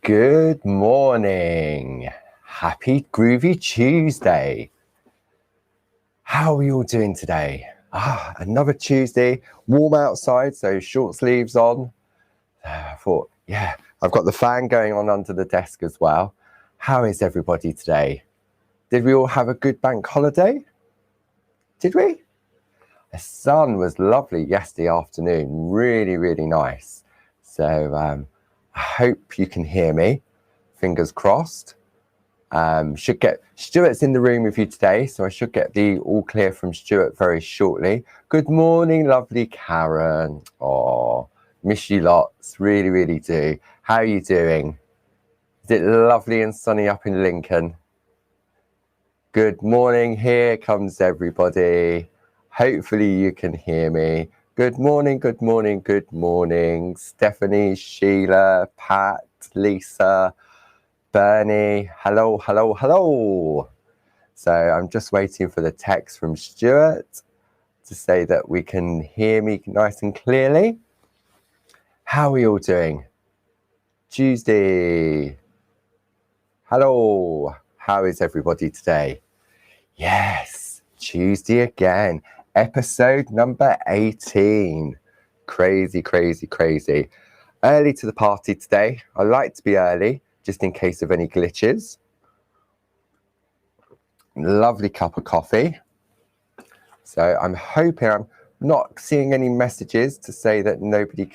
Good morning. Happy Groovy Tuesday. How are we all doing today? Another Tuesday, warm outside, so short sleeves on. I thought, yeah, I've got the fan going on under the desk as well. How is everybody today? Did we all have a good bank holiday? Did we? The sun was lovely yesterday afternoon, really, really nice. So I hope you can hear me. Fingers crossed. Should get Stuart's in the room with you today, so I should get the all clear from Stuart very shortly. Good morning, lovely Karen. Oh, miss you lots, really, really do. How are you doing? Is it lovely and sunny up in Lincoln? Good morning, here comes everybody. Hopefully you can hear me. Good morning, good morning, good morning. Stephanie, Sheila, Pat, Lisa, Bernie, hello, hello, hello. So I'm just waiting for the text from Stuart to say that we can hear me nice and clearly. How are we all doing? Tuesday. Hello. How is everybody today? Yes, Tuesday again. Episode number 18. Crazy, crazy, crazy. Early to the party today. I like to be early, just in case of any glitches. Lovely cup of coffee. So I'm hoping, I'm not seeing any messages to say that nobody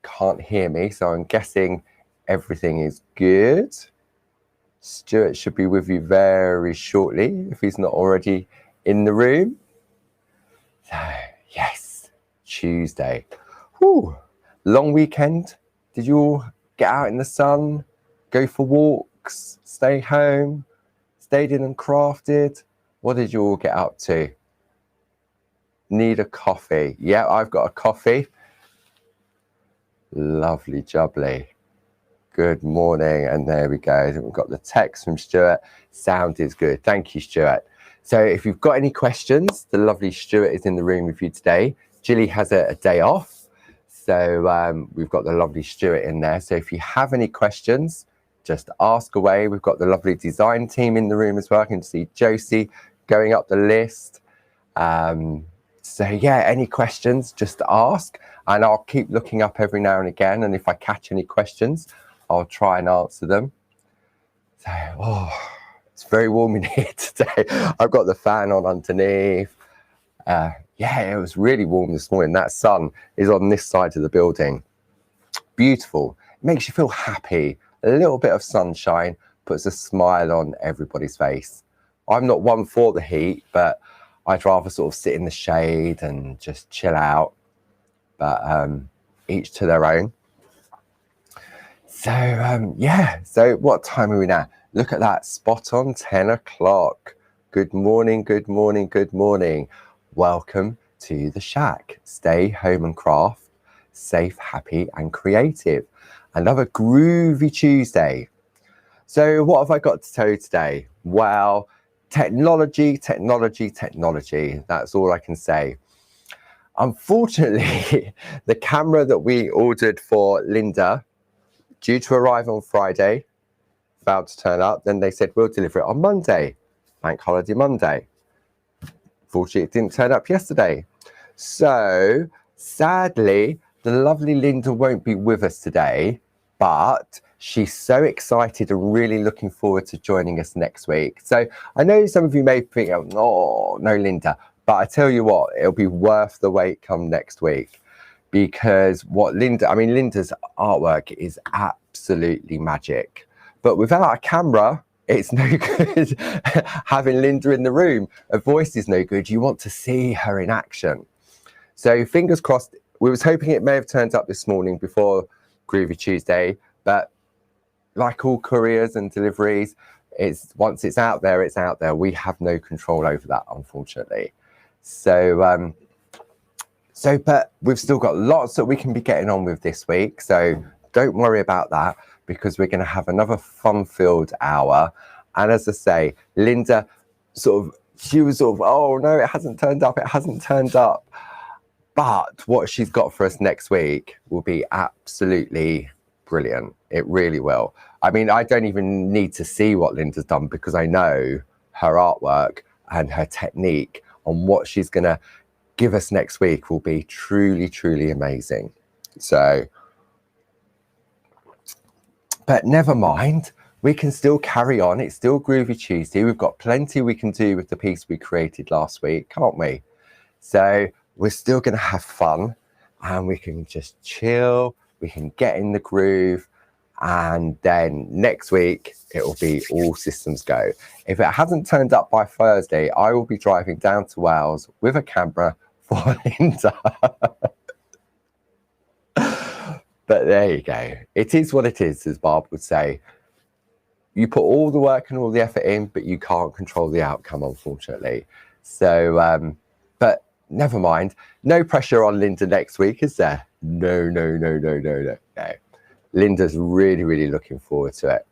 can't hear me. So I'm guessing everything is good. Stuart should be with you very shortly if he's not already in the room. So yes, Tuesday. Whew. Long weekend. Did you all get out in the sun? Go for walks, stay home, stayed in and crafted? What did you all get up to? Need a coffee? Yeah, I've got a coffee. Lovely jubbly. Good morning, and there we go. We've got the text from Stuart. Sound is good. Thank you, Stuart. So if you've got any questions, the lovely Stuart is in the room with you today. Jilly has a day off, so we've got the lovely Stuart in there. So if you have any questions, just ask away. We've got the lovely design team in the room as well. I can see Josie going up the list. So yeah, any questions, just ask. And I'll keep looking up every now and again. And if I catch any questions, I'll try and answer them. So, it's very warm in here today. I've got the fan on underneath. Yeah, it was really warm this morning. That sun is on this side of the building. Beautiful. It makes you feel happy. A little bit of sunshine puts a smile on everybody's face. I'm not one for the heat, but I'd rather sort of sit in the shade and just chill out. But each to their own. So yeah, so what time are we now? Look at that, spot on 10 o'clock. Good morning, good morning, good morning. Welcome to the shack. Stay home and craft, safe, happy and creative. Another groovy Tuesday. So what have I got to tell you today? Well, technology, technology, technology. That's all I can say. Unfortunately, the camera that we ordered for Linda, due to arrive on Friday, failed to turn up. Then they said, we'll deliver it on Monday, Bank Holiday Monday. Fortunately, it didn't turn up yesterday. So sadly, the lovely Linda won't be with us today, but she's so excited and really looking forward to joining us next week. So I know some of you may think, oh, no, Linda, but I tell you what, it'll be worth the wait come next week. Because Linda's artwork is absolutely magic. But without a camera, it's no good having Linda in the room. Her voice is no good. You want to see her in action. So fingers crossed. We was hoping it may have turned up this morning before Groovy Tuesday. But like all couriers and deliveries, once it's out there, it's out there. We have no control over that, unfortunately. But we've still got lots that we can be getting on with this week. So don't worry about that, because we're going to have another fun-filled hour. And as I say, Linda she was oh no, it hasn't turned up. It hasn't turned up. But what she's got for us next week will be absolutely brilliant. It really will. I mean, I don't even need to see what Linda's done because I know her artwork and her technique on what she's going to give us next week will be truly, truly amazing. So, but never mind, we can still carry on. It's still Groovy Tuesday. We've got plenty we can do with the piece we created last week, can't we? So we're still going to have fun and we can just chill. We can get in the groove. And then next week, it will be all systems go. If it hasn't turned up by Thursday, I will be driving down to Wales with a camera for Linda. But there you go. It is what it is, as Barb would say. You put all the work and all the effort in, but you can't control the outcome, unfortunately. So, but never mind. No pressure on Linda next week, is there? No. Linda's really, really looking forward to it.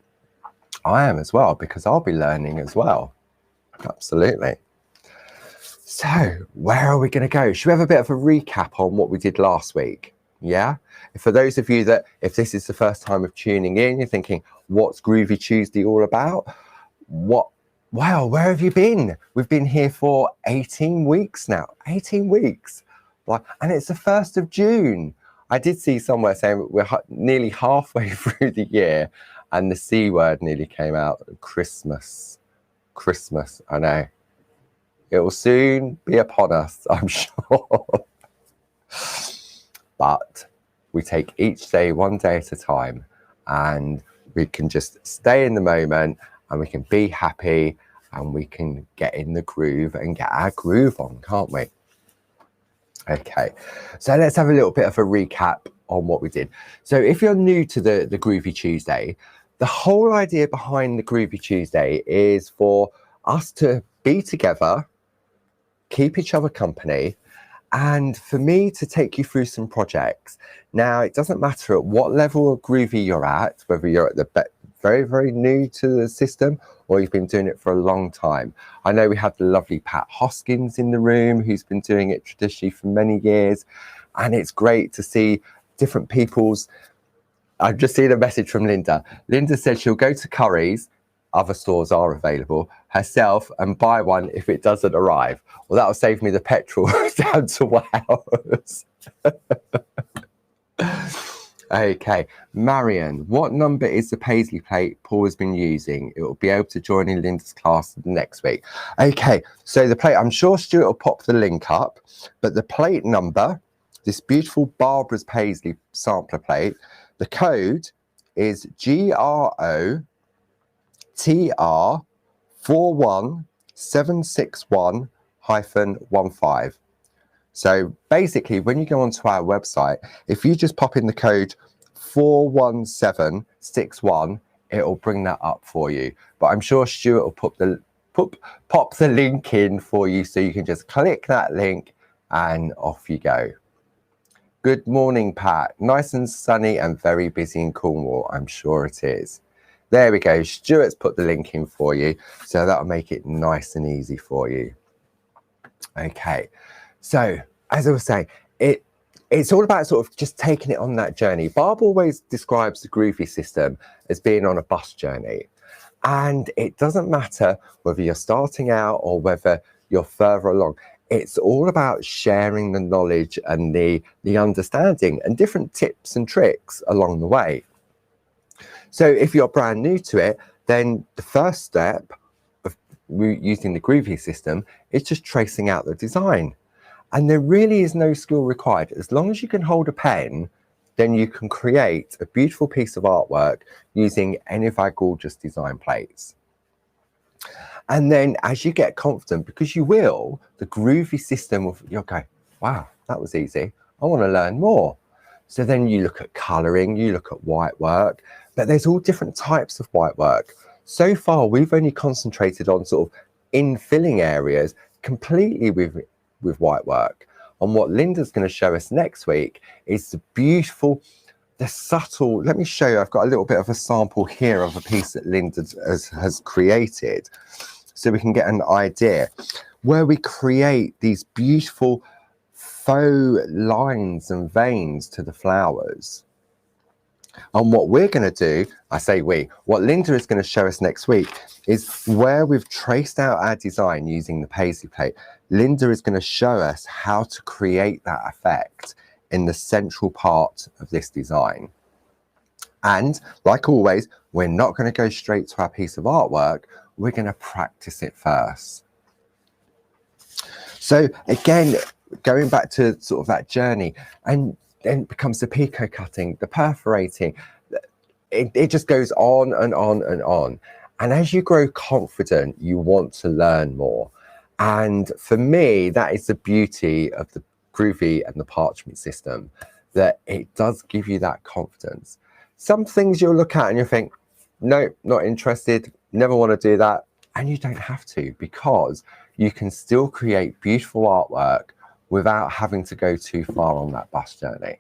I am as well, because I'll be learning as well. Absolutely. So where are we going to go? Should we have a bit of a recap on what we did last week? Yeah. For those of you that, if this is the first time of tuning in, you're thinking, what's Groovy Tuesday all about? Wow, where have you been? We've been here for 18 weeks now. 18 weeks. And it's the 1st of June. I did see somewhere saying we're nearly halfway through the year and the C word nearly came out. Christmas, I know. It will soon be upon us, I'm sure. But we take each day one day at a time and we can just stay in the moment and we can be happy and we can get in the groove and get our groove on, can't we? Okay, so let's have a little bit of a recap on what we did. So if you're new to the Groovy Tuesday, the whole idea behind the Groovy Tuesday is for us to be together, keep each other company, and for me to take you through some projects. Now, it doesn't matter at what level of Groovy you're at, whether you're at the very, very new to the system or you've been doing it for a long time. I know we have the lovely Pat Hoskins in the room who's been doing it traditionally for many years. And it's great to see different people's. I've just seen a message from Linda. Linda said she'll go to Curry's, other stores are available, herself and buy one if it doesn't arrive. Well, that'll save me the petrol down to Wales. Okay, Marion, what number is the paisley plate Paul has been using? It will be able to join in Linda's class next week. Okay, so the plate, I'm sure Stuart will pop the link up, but the plate number, this beautiful Barbara's paisley sampler plate, the code is GROTR41761-15. So basically, when you go onto our website, if you just pop in the code 41761, it'll bring that up for you. But I'm sure Stuart will pop the link in for you, so you can just click that link and off you go. Good morning, Pat. Nice and sunny and very busy in Cornwall. I'm sure it is. There we go. Stuart's put the link in for you, so that'll make it nice and easy for you. Okay. So, as I was saying, it's all about sort of just taking it on that journey. Barb always describes the Groovy system as being on a bus journey. And it doesn't matter whether you're starting out or whether you're further along. It's all about sharing the knowledge and the understanding and different tips and tricks along the way. So if you're brand new to it, then the first step of using the Groovy system is just tracing out the design. And there really is no skill required. As long as you can hold a pen, then you can create a beautiful piece of artwork using any of our gorgeous design plates. And then as you get confident, because you will, the Groovy system will, you'll go, wow, that was easy. I want to learn more. So then you look at colouring, you look at white work, but there's all different types of white work. So far, we've only concentrated on sort of infilling areas completely with white work. And what Linda's going to show us next week is the beautiful, the subtle, let me show you, I've got a little bit of a sample here of a piece that Linda has created, so we can get an idea, where we create these beautiful faux lines and veins to the flowers. And what we're going to do, I say we, what Linda is going to show us next week is where we've traced out our design using the paisley plate. Linda is going to show us how to create that effect in the central part of this design. And like always, we're not going to go straight to our piece of artwork. We're going to practice it first. So again, going back to sort of that journey, and then it becomes the picot cutting, the perforating. It just goes on and on and on. And as you grow confident, you want to learn more. And for me, that is the beauty of the Groovi and the parchment system, that it does give you that confidence. Some things you'll look at and you'll think, no, not interested, never want to do that. And you don't have to, because you can still create beautiful artwork without having to go too far on that bus journey.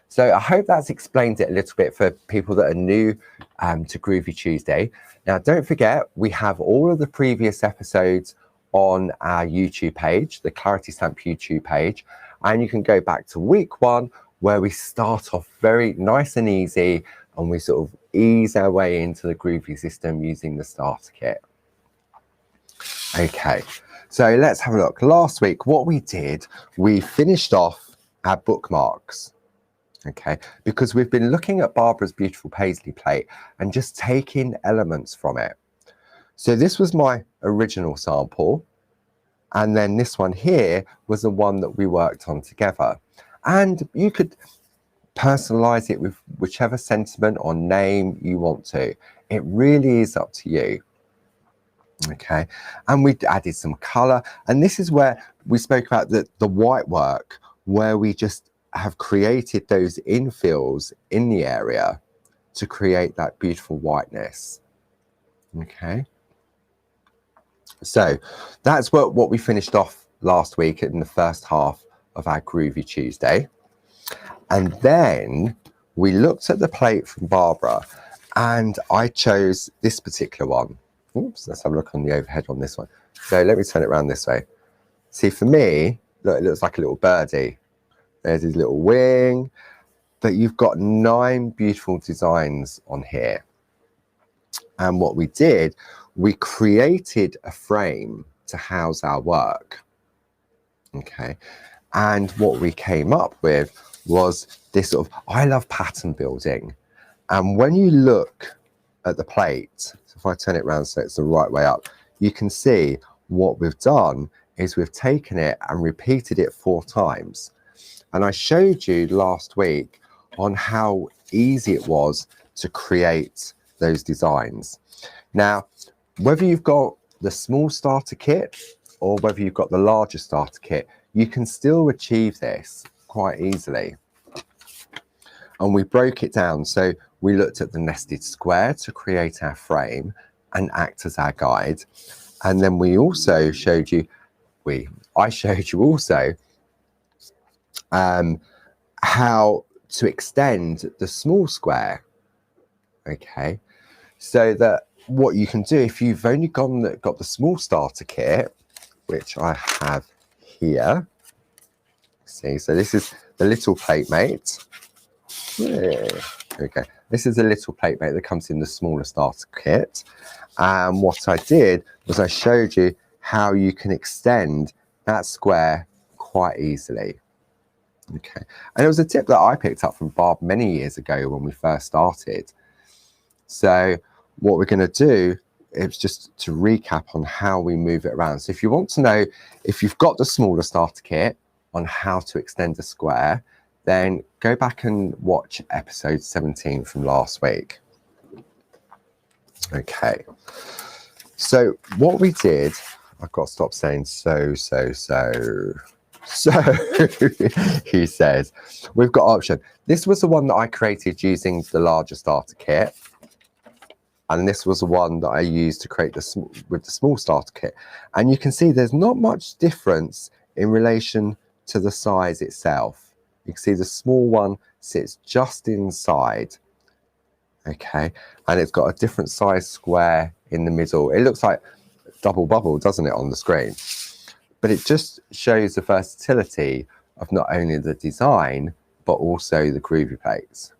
So I hope that's explained it a little bit for people that are new to Groovi Tuesday. Now, don't forget, we have all of the previous episodes on our YouTube page, the Clarity Stamp YouTube page, and you can go back to week 1, where we start off very nice and easy, and we sort of ease our way into the Groovi system using the starter kit. Okay, so let's have a look. Last week, what we did, we finished off our bookmarks. Okay, because we've been looking at Barbara's beautiful paisley plate and just taking elements from it. So this was my original sample, and then this one here was the one that we worked on together. And you could personalize it with whichever sentiment or name you want to. It really is up to you. Okay, and we added some color, and this is where we spoke about the white work, where we just have created those infills in the area to create that beautiful whiteness. Okay, so that's what we finished off last week in the first half of our Groovi Tuesday. And then we looked at the plate from Barbara, and I chose this particular one. Oops, let's have a look on the overhead on this one. So let me turn it around this way. See, for me, look, it looks like a little birdie. There's his little wing, but you've got 9 beautiful designs on here. And what we did, we created a frame to house our work. Okay, and what we came up with was this sort of, I love pattern building. And when you look at the plate, so if I turn it around so it's the right way up, you can see what we've done is we've taken it and repeated it 4 times. And I showed you last week on how easy it was to create those designs. Now, whether you've got the small starter kit or whether you've got the larger starter kit, you can still achieve this quite easily. And we broke it down. So we looked at the nested square to create our frame and act as our guide. And then we also showed you, I showed you also how to extend the small square. Okay, so that what you can do if you've only got the small starter kit, which I have here. See, so this is the little plate mate. Yeah. Okay, this is a little plate mate that comes in the smaller starter kit. And what I did was I showed you how you can extend that square quite easily. Okay, and it was a tip that I picked up from Barb many years ago when we first started. So what we're going to do is just to recap on how we move it around. So if you want to know if you've got the smaller starter kit on how to extend a square, then go back and watch episode 17 from last week. Okay, so what we did, I've got to stop saying so, he says, we've got option. This was the one that I created using the larger starter kit. And this was the one that I used to create with the small starter kit. And you can see there's not much difference in relation to the size itself. You can see the small one sits just inside. Okay, and it's got a different size square in the middle. It looks like double bubble, doesn't it, on the screen? But it just shows the versatility of not only the design, but also the Groovi plates.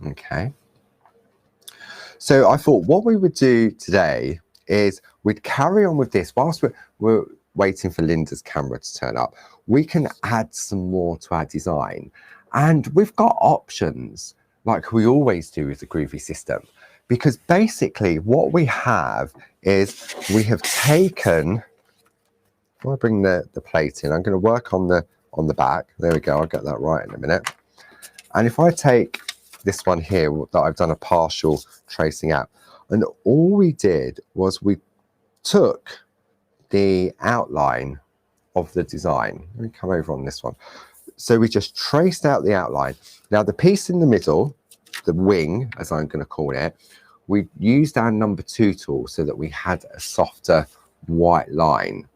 Okay. So I thought what we would do today is we'd carry on with this whilst we're waiting for Linda's camera to turn up. We can add some more to our design, and we've got options like we always do with the Groovi system, because basically what we have is we have taken, if I bring the plate in, I'm going to work on the back. There we go, I'll get that right in a minute. And if I take this one here that I've done a partial tracing out, and all we did was we took the outline of the design. Let me come over on this one. So we just traced out the outline. Now the piece in the middle, the wing, as I'm going to call it, we used our number 2 tool so that we had a softer white line.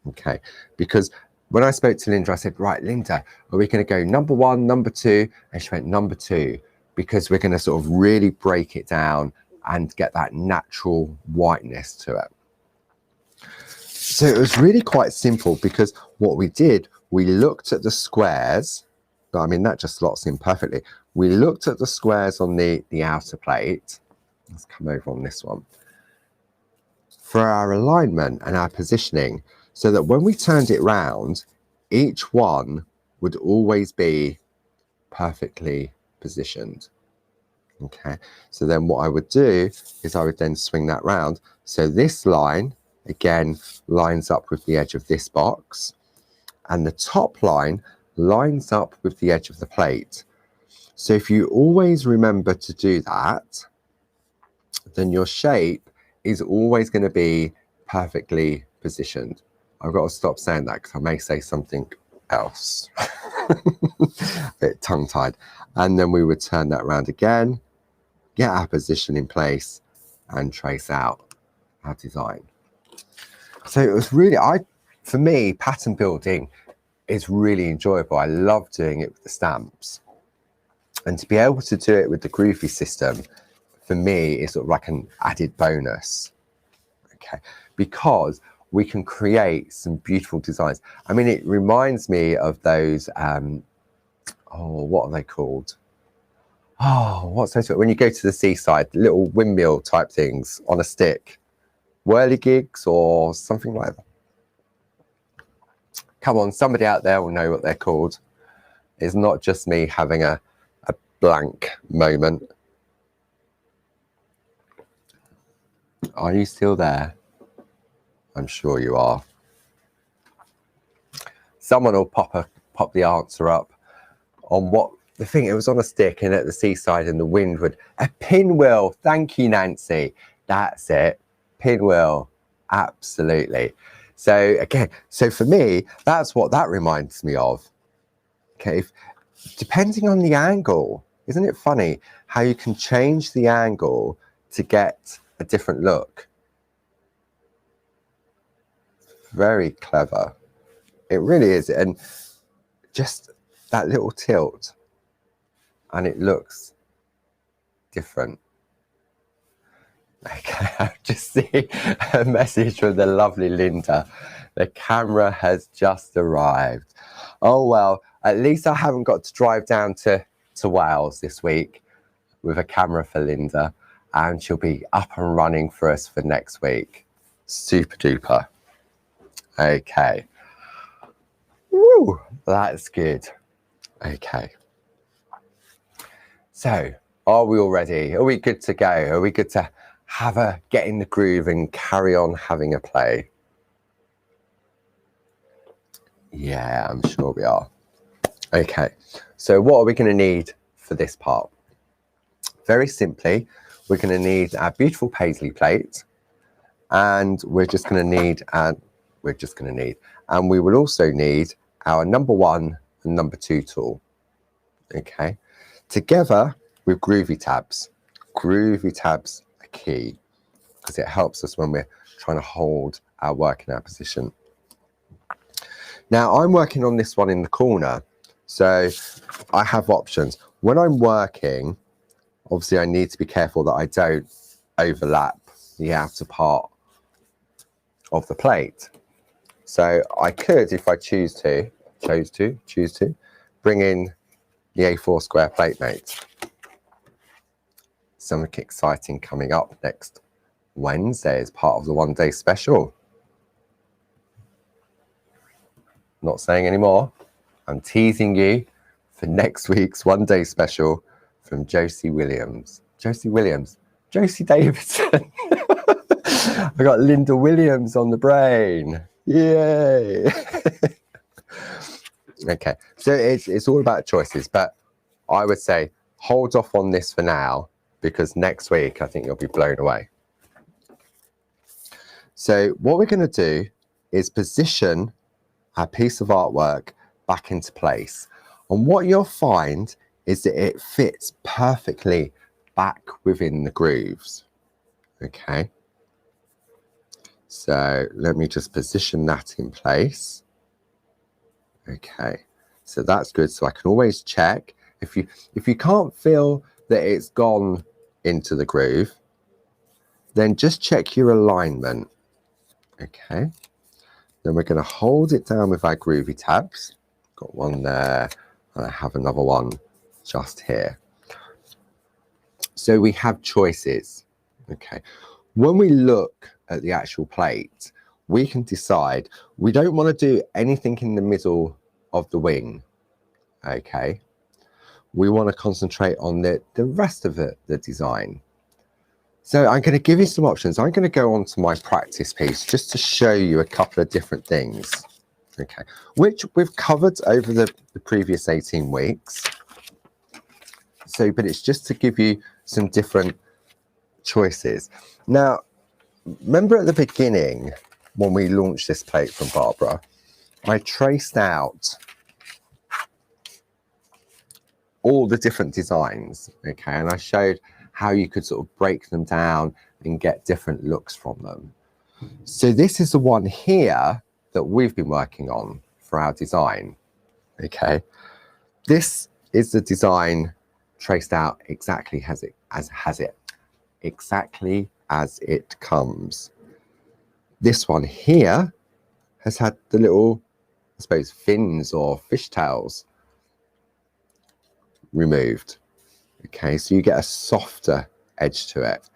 Okay, because when I spoke to Linda, I said, right, Linda, are we going to go number 1, number 2? And she went number 2, because we're going to sort of really break it down and get that natural whiteness to it. So it was really quite simple, because what we did, we looked at the squares, but I mean, that just slots in perfectly. We looked at the squares on the outer plate. Let's come over on this one. For our alignment and our positioning, so that when we turned it round, each one would always be perfectly positioned. Okay, so then what I would do is I would then swing that round. So this line, again, lines up with the edge of this box, and the top line lines up with the edge of the plate. So if you always remember to do that, then your shape is always going to be perfectly positioned. I've got to stop saying that because I may say something else. A bit tongue-tied. And then we would turn that around again, get our position in place, and trace out our design. So it was really, for me, pattern building is really enjoyable. I love doing it with the stamps. And to be able to do it with the Groovi system, for me, is sort of like an added bonus. Okay, because we can create some beautiful designs. I mean, it reminds me of those, what are they called? Oh, what's those? When you go to the seaside, little windmill type things on a stick. Whirligigs or something like that. Come on, somebody out there will know what they're called. It's not just me having a blank moment. Are you still there? I'm sure you are. Someone will pop the answer up on what the thing. It was on a stick and at the seaside, and the wind would a pinwheel. Thank you, Nancy. That's it. Pinwheel. Absolutely. So again, so for me, that's what that reminds me of. Okay, depending on the angle, isn't it funny how you can change the angle to get a different look? Very clever. It really is. And just that little tilt, and it looks different. Okay, I've just seen a message from the lovely Linda. The camera has just arrived. Oh, well, at least I haven't got to drive down to Wales this week with a camera for Linda, and she'll be up and running for us for next week. Super duper. Okay. Woo, that's good. Okay. So, are we all ready? Are we good to go? Are we good to get in the groove and carry on having a play? Yeah, I'm sure we are. Okay, so what are we going to need for this part? Very simply, we're going to need our beautiful paisley plate, and we're just going to need, and we will also need our number 1 and number 2 tool. Okay, together with Groovi tabs. Groovi tabs are key because it helps us when we're trying to hold our work in our position. Now I'm working on this one in the corner, so I have options. When I'm working, obviously I need to be careful that I don't overlap the outer part of the plate. So I could, if I chose to, bring in the A4 square plate mate. something exciting coming up next Wednesday as part of the one-day special. Not saying anymore. I'm teasing you for next week's one-day special from Josie Williams. Josie Davidson. I got Linda Williams on the brain. Yay. Okay, so it's all about choices, but I would say hold off on this for now, because next week I think you'll be blown away. So what we're going to do is position our piece of artwork back into place. And what you'll find is that it fits perfectly back within the grooves. Okay. So let me just position that in place. Okay. So that's good. So I can always check. If you can't feel that it's gone into the groove, then just check your alignment. Okay. Then we're going to hold it down with our Groovi tabs. Got one there, and I have another one just here. So we have choices. Okay. When we look at the actual plate, we can decide we don't want to do anything in the middle of the wing. Okay. We want to concentrate on the rest of the design. So I'm going to give you some options. I'm going to go on to my practice piece just to show you a couple of different things, okay, which we've covered over the previous 18 weeks. So, but it's just to give you some different choices. Now, remember at the beginning when we launched this plate from Barbara, I traced out all the different designs, okay, and I showed how you could sort of break them down and get different looks from them. So this is the one here that we've been working on for our design, okay. This is the design traced out exactly exactly as it comes. This one here has had the little, I suppose, fins or fishtails removed. Okay, so you get a softer edge to it.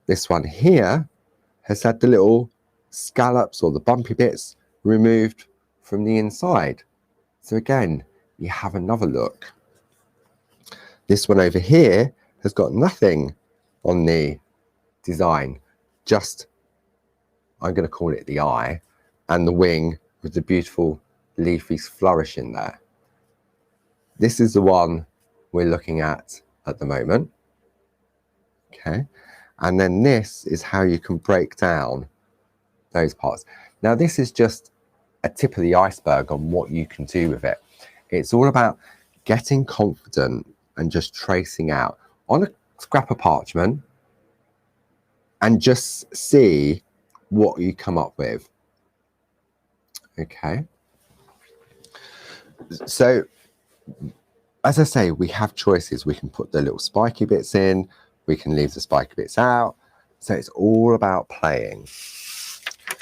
This one here has had the little scallops or the bumpy bits removed from the inside. So again, you have another look. This one over here has got nothing on the design, just, I'm going to call it the eye, and the wing with the beautiful leafy flourish in there. This is the one we're looking at the moment. Okay, and then this is how you can break down those parts. Now this is just a tip of the iceberg on what you can do with it. It's all about getting confident and just tracing out on a scrap of parchment and just see what you come up with. Okay, so as I say, we have choices. We can put the little spiky bits in, we can leave the spiky bits out. So it's all about playing.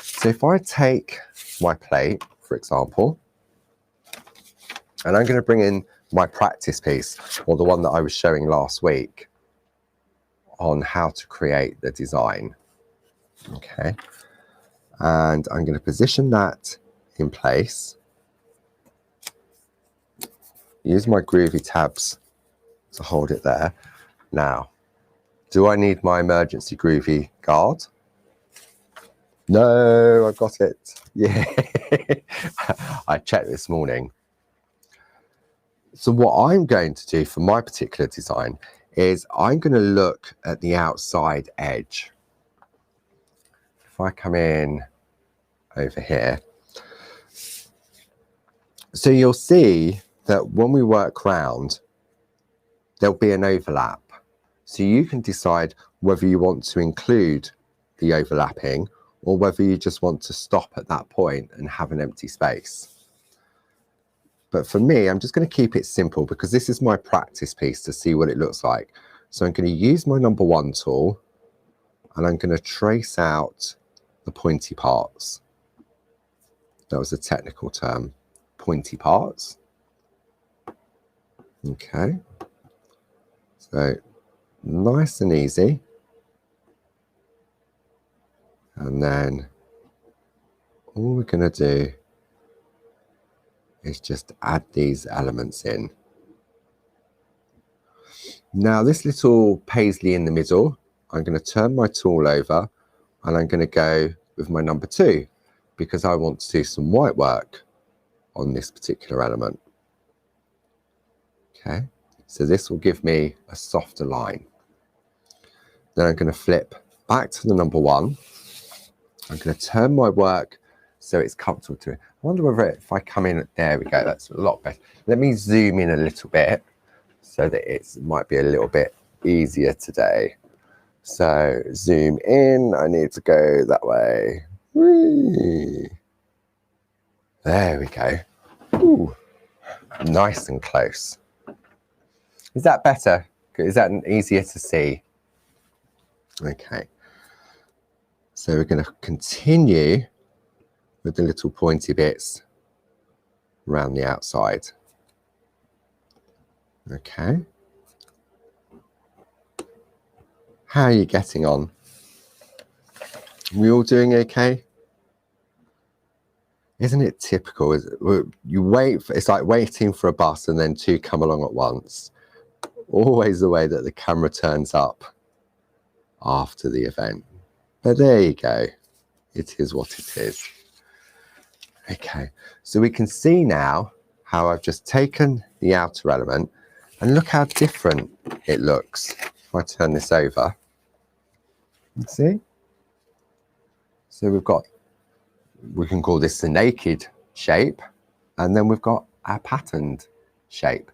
So if I take my plate, for example, and I'm going to bring in my practice piece, or the one that I was showing last week on how to create the design. Okay, and I'm going to position that in place. Use my Groovi tabs to hold it there. Now, do I need my emergency Groovi guard? No, I've got it. Yeah, I checked this morning. So what I'm going to do for my particular design is I'm going to look at the outside edge. If I come in over here, so you'll see that when we work round, there'll be an overlap. So you can decide whether you want to include the overlapping or whether you just want to stop at that point and have an empty space. But for me, I'm just going to keep it simple because this is my practice piece to see what it looks like. So I'm going to use my number 1 tool and I'm going to trace out the pointy parts. That was a technical term, pointy parts. Okay, so Nice and easy. And then all we're going to do is just add these elements in. Now this little paisley in the middle, I'm going to turn my tool over and I'm going to go with my number 2 because I want to do some white work on this particular element. Okay, so this will give me a softer line. Then I'm going to flip back to the number 1. I'm going to turn my work so it's comfortable to it. I wonder whether if I come in, there we go, that's a lot better. Let me zoom in a little bit so that it might be a little bit easier today. So zoom in, I need to go that way. Whee! There we go. Ooh, nice and close. Is that better? Is that easier to see? Okay. So we're going to continue with the little pointy bits around the outside. Okay. How are you getting on? We all doing okay? Isn't it typical? You wait for, it's like waiting for a bus and then 2 come along at once. Always the way that the camera turns up after the event. But there you go. It is what it is. Okay, so we can see now how I've just taken the outer element and look how different it looks. If I turn this over, you see? So we've got, we can call this the naked shape, and then we've got our patterned shape.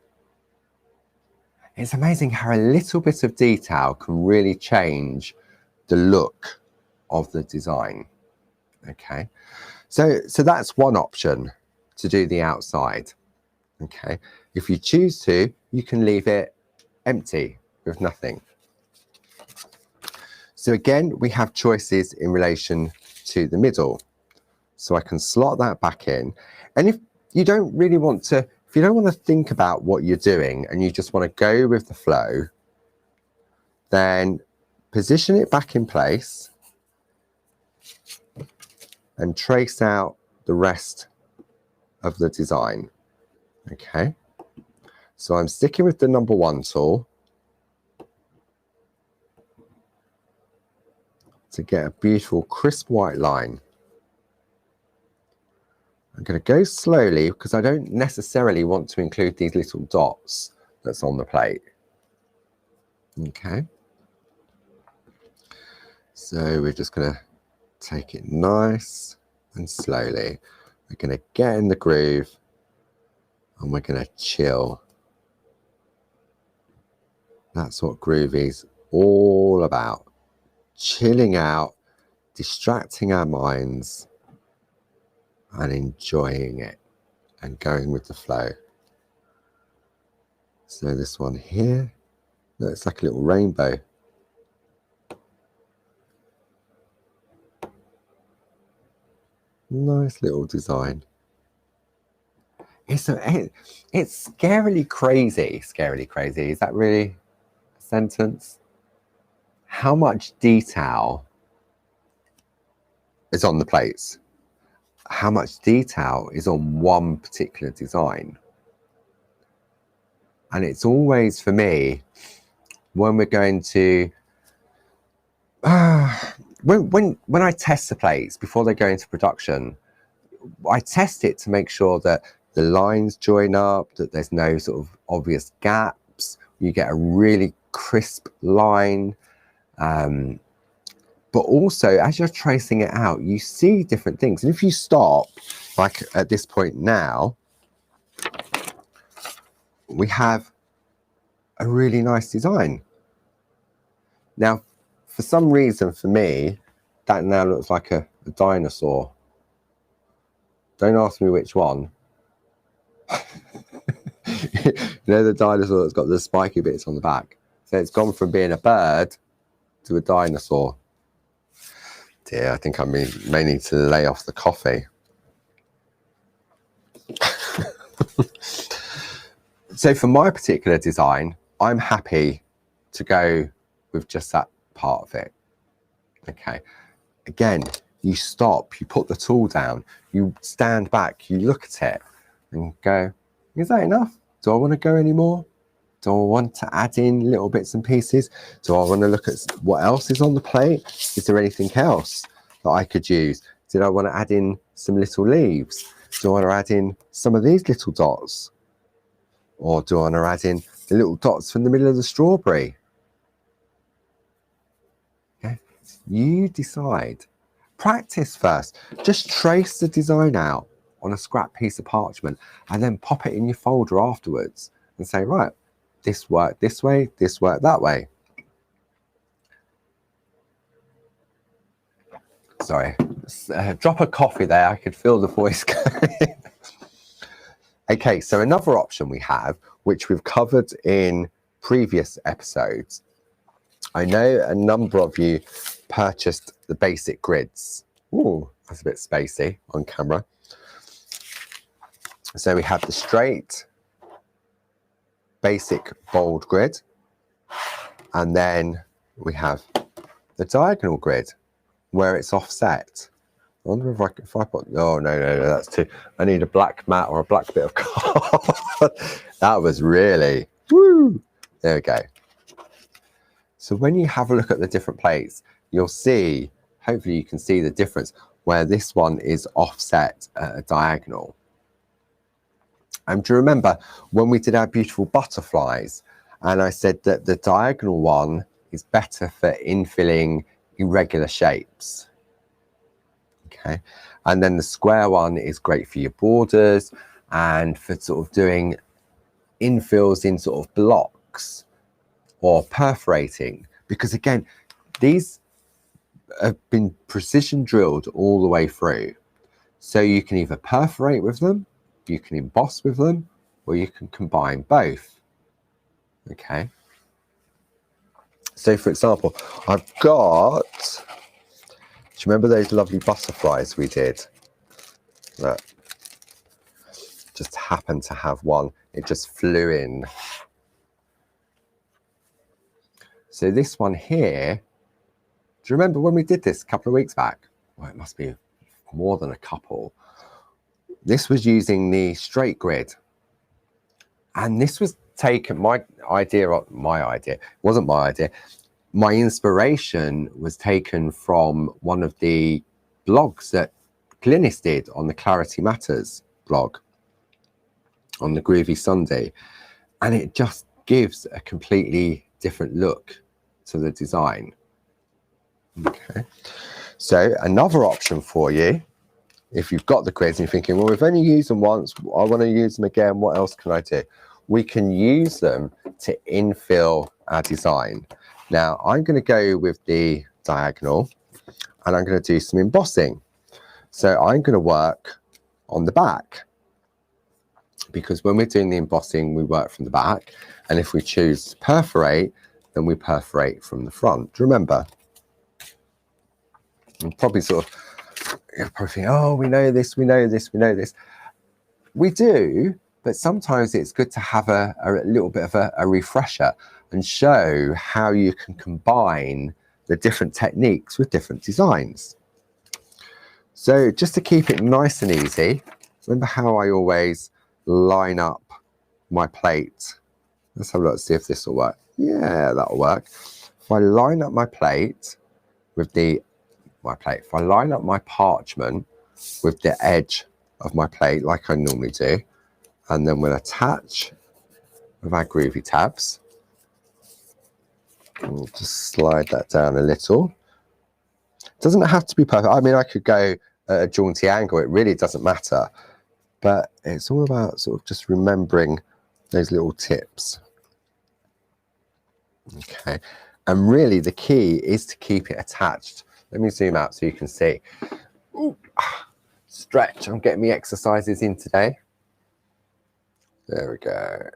It's amazing how a little bit of detail can really change the look of the design. Okay, so that's one option to do the outside. Okay, if you choose to, you can leave it empty with nothing. So again, we have choices in relation to the middle. So I can slot that back in. And if you don't really want to, if you don't want to think about what you're doing and you just want to go with the flow, then position it back in place and trace out the rest of the design. Okay, so I'm sticking with the number 1 tool to get a beautiful crisp white line. I'm going to go slowly because I don't necessarily want to include these little dots that's on the plate. Okay, so we're just going to take it nice and slowly. We're going to get in the groove and we're going to chill. That's what Groovi's all about. Chilling out, distracting our minds and enjoying it and going with the flow. So this one here, looks like a little rainbow. Nice little design. It's scarily crazy. Scarily crazy. Is that really a sentence? How much detail is on the plates? How much detail is on one particular design? And it's always, for me, when we're going to when I test the plates before they go into production, I test it to make sure that the lines join up, that there's no sort of obvious gaps. You get a really crisp line. But also, as you're tracing it out, you see different things. And if you stop, like at this point now, we have a really nice design. Now, for some reason, for me, that now looks like a dinosaur. Don't ask me which one. You know, the dinosaur that's got the spiky bits on the back. So it's gone from being a bird to a dinosaur. Dear, I think I may need to lay off the coffee. So for my particular design, I'm happy to go with just that part of it. Okay, again, you stop, you put the tool down, you stand back, you look at it and go, is that enough? Do I want to go any more? Do I want to add in little bits and pieces? Do I want to look at what else is on the plate? Is there anything else that I could use? Did I want to add in some little leaves? Do I want to add in some of these little dots? Or do I want to add in the little dots from the middle of the strawberry? Okay, you decide. Practice first. Just trace the design out on a scrap piece of parchment and then pop it in your folder afterwards and say, right, this worked this way, this worked that way. Sorry, drop a coffee there. I could feel the voice going. Okay, so another option we have, which we've covered in previous episodes. I know a number of you purchased the basic grids. Ooh, that's a bit spacey on camera. So we have the straight, basic bold grid, and then we have the diagonal grid where it's offset. I wonder if I put, oh no, that's too, I need a black mat or a black bit of card. That was really, woo, there we go. So when you have a look at the different plates, you'll see, hopefully you can see the difference where this one is offset at a diagonal. And do you remember when we did our beautiful butterflies and I said that the diagonal one is better for infilling irregular shapes? Okay, and then the square one is great for your borders and for sort of doing infills in sort of blocks or perforating, because again, these have been precision drilled all the way through. So you can either perforate with them, you can emboss with them, or you can combine both. Okay. So for example, I've got, do you remember those lovely butterflies we did? Look, just happened to have one. It just flew in. So this one here, do you remember when we did this a couple of weeks back? Well, it must be more than a couple. This was using the straight grid. And this was taken, my idea, it wasn't my idea. My inspiration was taken from one of the blogs that Glynis did on the Clarity Matters blog on the Groovi Sunday. And it just gives a completely different look to the design. Okay. So another option for you, if you've got the grids and you're thinking, well, we've only used them once, I want to use them again, what else can I do? We can use them to infill our design. Now, I'm going to go with the diagonal and I'm going to do some embossing. So I'm going to work on the back, because when we're doing the embossing, we work from the back. And if we choose to perforate, then we perforate from the front. Do you remember? And probably sort of, you're probably thinking, oh, we know this, we know this, we know this. We do, but sometimes it's good to have a little bit of a refresher and show how you can combine the different techniques with different designs. So just to keep it nice and easy, remember how I always line up my plate? Let's have a look, see if this will work. Yeah, that'll work. If I line up my plate with if I line up my parchment with the edge of my plate like I normally do, and then we'll attach with our Groovi tabs. And we'll just slide that down a little. It doesn't have to be perfect. I mean, I could go at a jaunty angle. It really doesn't matter. But it's all about sort of just remembering those little tips. Okay. And really the key is to keep it attached. Let me zoom out so you can see. Ooh, stretch. I'm getting my exercises in today. There we go.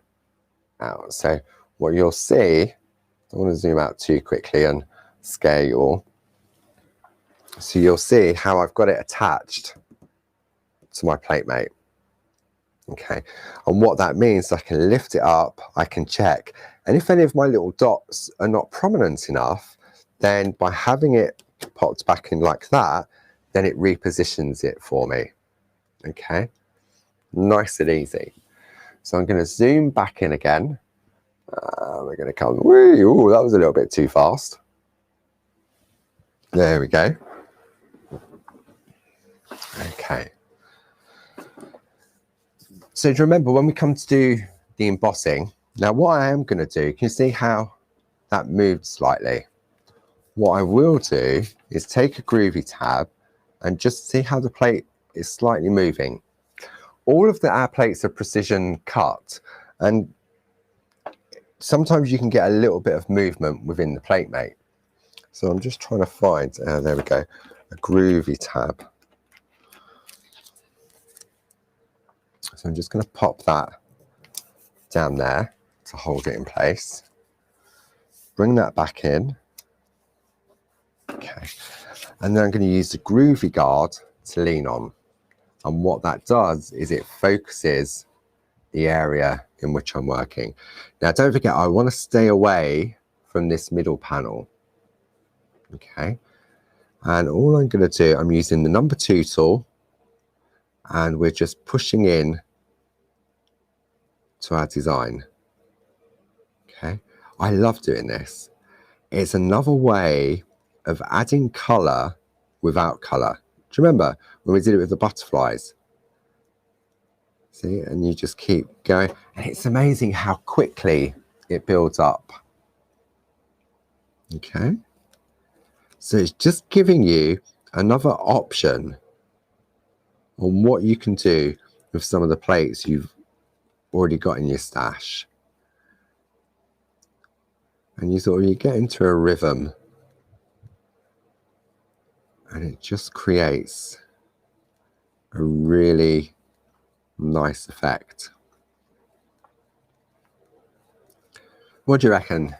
Out. So what you'll see, I don't want to zoom out too quickly and scare you all. So you'll see how I've got it attached to my plate mate. Okay. And what that means, I can lift it up, I can check. And if any of my little dots are not prominent enough, then by having it popped back in like that, then it repositions it for me. Okay, nice and easy. So I'm going to zoom back in again. We're going to come, ooh, that was a little bit too fast. There we go. Okay. So do you remember when we come to do the embossing, now what I am going to do, can you see how that moved slightly? What I will do is take a Groovi tab and just see how the plate is slightly moving. All of our plates are precision cut, and sometimes you can get a little bit of movement within the plate mate. So I'm just trying to find, there we go, a Groovi tab. So I'm just going to pop that down there to hold it in place. Bring that back in. Okay. And then I'm going to use the Groovi guard to lean on. And what that does is it focuses the area in which I'm working. Now, don't forget, I want to stay away from this middle panel. Okay. And all I'm going to do, I'm using the number 2 tool, and we're just pushing in to our design. Okay. I love doing this. It's another way of adding color without color. Do you remember when we did it with the butterflies? See, and you just keep going, and it's amazing how quickly it builds up. Okay, so it's just giving you another option on what you can do with some of the plates you've already got in your stash. And you get into a rhythm, and it just creates a really nice effect. What do you reckon? Do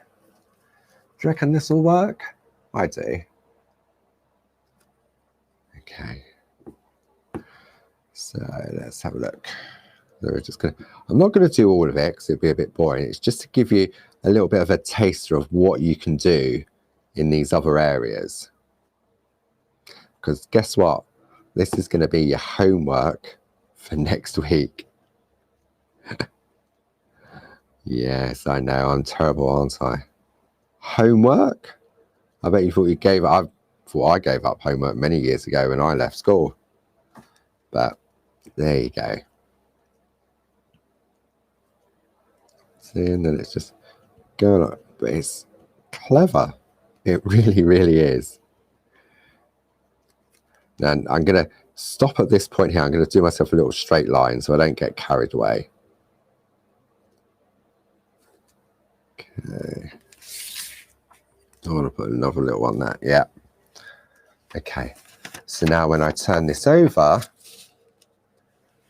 you reckon this will work? I do. Okay. So let's have a look. I'm not going to do all of it because it'd be a bit boring. It's just to give you a little bit of a taster of what you can do in these other areas. Because guess what? This is going to be your homework for next week. Yes, I know, I'm terrible, aren't I? Homework? I bet you thought you gave up. I thought I gave up homework many years ago when I left school. But there you go. See, and then it's just going up. But it's clever. It really, really is. And I'm going to stop at this point here. I'm going to do myself a little straight line so I don't get carried away. Okay. I want to put another little one there. Yeah. Okay. So now when I turn this over,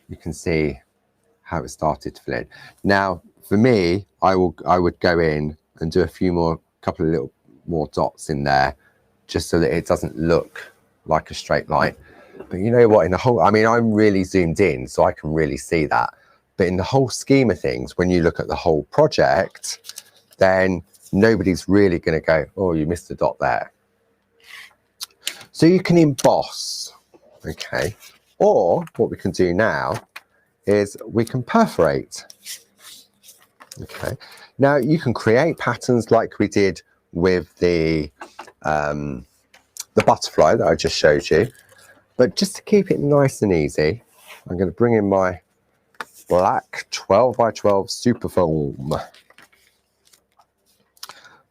you can see how it started to fill in. Now, for me, I would go in and do a couple of little more dots in there, just so that it doesn't look like a straight line. But you know what, in the whole, I mean, I'm really zoomed in so I can really see that. But in the whole scheme of things, when you look at the whole project, then nobody's really going to go, oh, you missed a dot there. So you can emboss, okay? Or what we can do now is we can perforate. Okay. Now you can create patterns like we did with the butterfly that I just showed you. But just to keep it nice and easy, I'm going to bring in my black 12 by 12 super foam.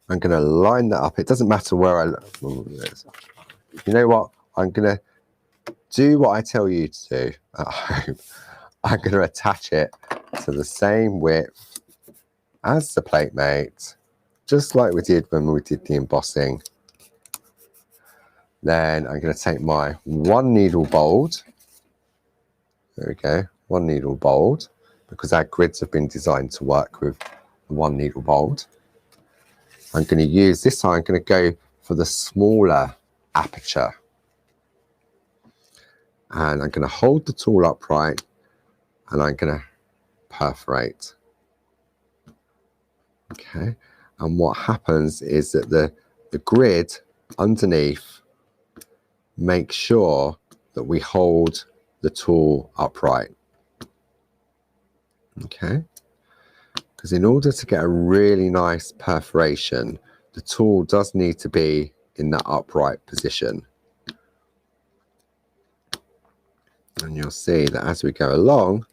I'm going to line that up. It doesn't matter where you know what? I'm going to do what I tell you to do at home. I'm going to attach it to the same width as the plate mate, just like we did when we did the embossing. Then I'm going to take my 1 needle bold. There we go, 1 needle bold, because our grids have been designed to work with the 1 needle bold. I'm going to use this time, I'm going to go for the smaller aperture. And I'm going to hold the tool upright and I'm going to perforate. Okay, and what happens is that the grid underneath makes sure that we hold the tool upright. Okay, because in order to get a really nice perforation, the tool does need to be in that upright position. And you'll see that as we go along,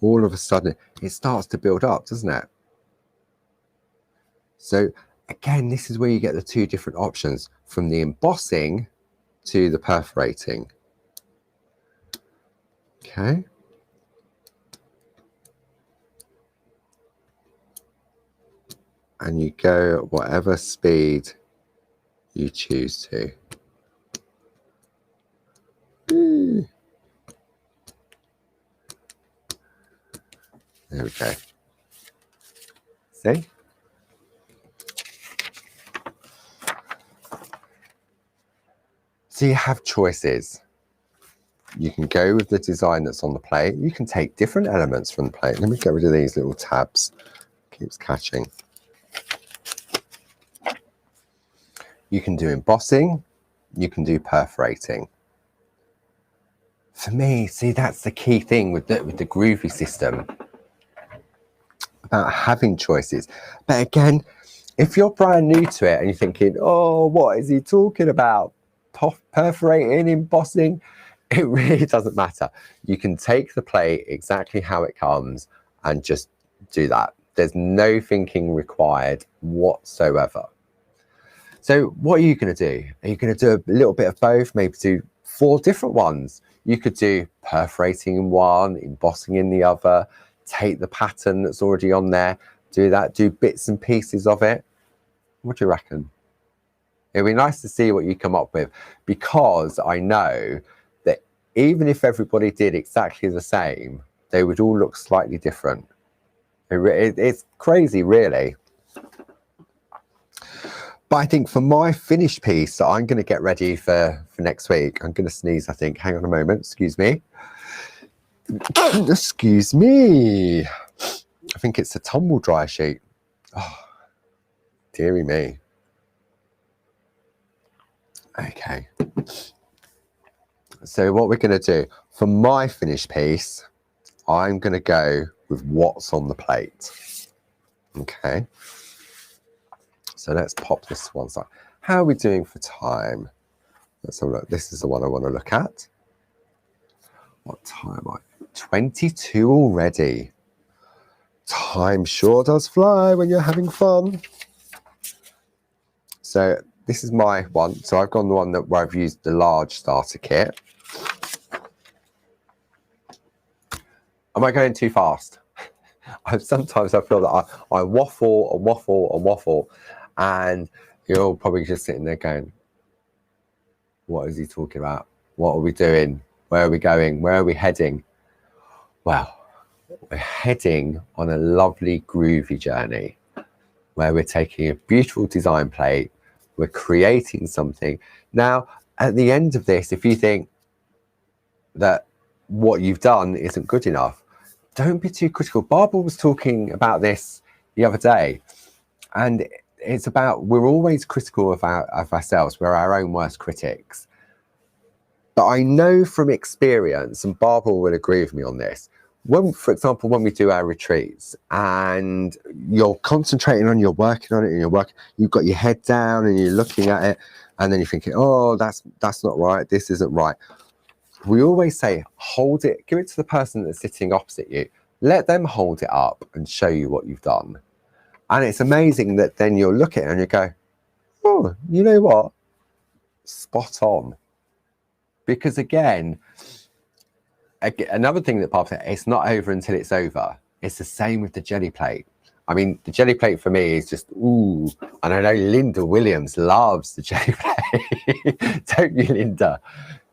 all of a sudden it starts to build up, doesn't it? So again, this is where you get the two different options, from the embossing to the perforating. Okay. And you go at whatever speed you choose to. There we go. See? So you have choices. You can go with the design that's on the plate. You can take different elements from the plate. Let me get rid of these little tabs. Keeps catching. You can do embossing. You can do perforating. For me, see, that's the key thing with the Groovi system, about having choices. But again, if you're brand new to it and you're thinking, oh, what is he talking about? Perforating, embossing? It really doesn't matter. You can take the plate exactly how it comes and just do that. There's no thinking required whatsoever. So what are you going to do? Are you going to do a little bit of both? Maybe do 4 different ones. You could do perforating in one, embossing in the other, take the pattern that's already on there, do that, do bits and pieces of it. What do you reckon? It'd be nice to see what you come up with, because I know that even if everybody did exactly the same, they would all look slightly different. It's crazy, really. But I think for my finished piece that I'm going to get ready for next week, I'm going to sneeze, I think. Hang on a moment. Excuse me. Excuse me. I think it's a tumble dryer sheet. Oh, dearie me. Okay. So what we're going to do, for my finished piece, I'm going to go with what's on the plate. Okay. So let's pop this to one side. How are we doing for time? Let's have a look. This is the one I want to look at. What time am I? 22 already. Time sure does fly when you're having fun. So this is my one. So I've gone the one where I've used the large starter kit. Am I going too fast? Sometimes I feel that I waffle and waffle and waffle, and you're probably just sitting there going, what is he talking about? What are we doing? Where are we going? Where are we heading? Well, we're heading on a lovely groovy journey where we're taking a beautiful design plate, we're creating something. Now, at the end of this, if you think that what you've done isn't good enough, don't be too critical. Barbara was talking about this the other day, and it's about, we're always critical of ourselves. We're our own worst critics. But I know from experience, and Barbara will agree with me on this, when, for example, when we do our retreats and you're concentrating on, you're working on it and you've got your head down and you're looking at it, and then you're thinking, oh, that's not right, this isn't right. We always say, hold it, give it to the person that's sitting opposite you. Let them hold it up and show you what you've done. And it's amazing that then you'll look at it and you go, oh, you know what? Spot on. Because again, another thing that Bob said, it's not over until it's over. It's the same with the jelly plate. I mean, the jelly plate for me is just, ooh. And I know Linda Williams loves the jelly plate. Don't you, Linda?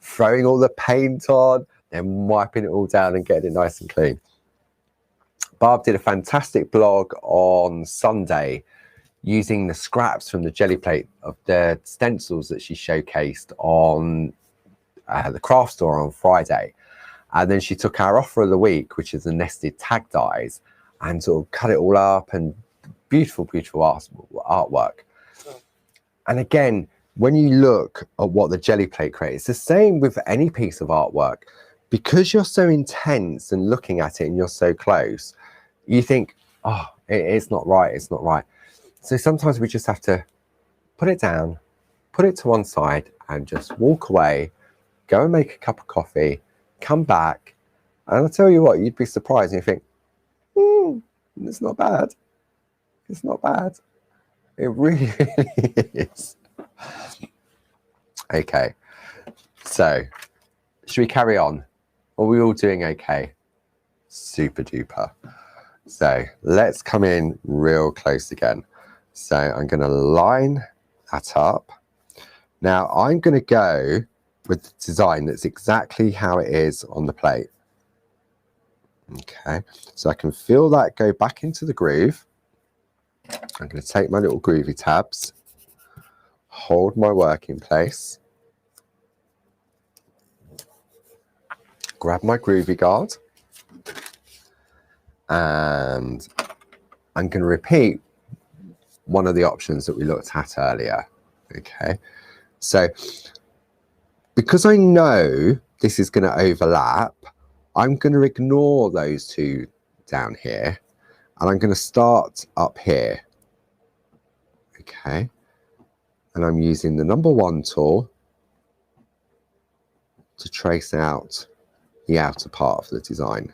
Throwing all the paint on, then wiping it all down and getting it nice and clean. Barb did a fantastic blog on Sunday using the scraps from the jelly plate of the stencils that she showcased on the craft store on Friday. And then she took our offer of the week, which is the nested tag dies, and sort of cut it all up and beautiful, beautiful artwork. And again, when you look at what the jelly plate creates, it's the same with any piece of artwork. Because you're so intense and looking at it and you're so close, you think, oh, it's not right, it's not right. So sometimes we just have to put it down, put it to one side and just walk away, go and make a cup of coffee, come back. And I'll tell you what, you'd be surprised and you think, it's not bad. It's not bad. It really, really is. Okay, so should we carry on? Are we all doing okay? Super duper. So let's come in real close again. So I'm going to line that up. Now I'm going to go with the design that's exactly how it is on the plate. Okay, so I can feel that go back into the groove. I'm going to take my little groovy tabs, hold my work in place, grab my groovy guard, and I'm going to repeat one of the options that we looked at earlier. Okay, so because I know this is going to overlap, I'm going to ignore those two down here and I'm going to start up here. Okay, and I'm using the number 1 tool to trace out the outer part of the design.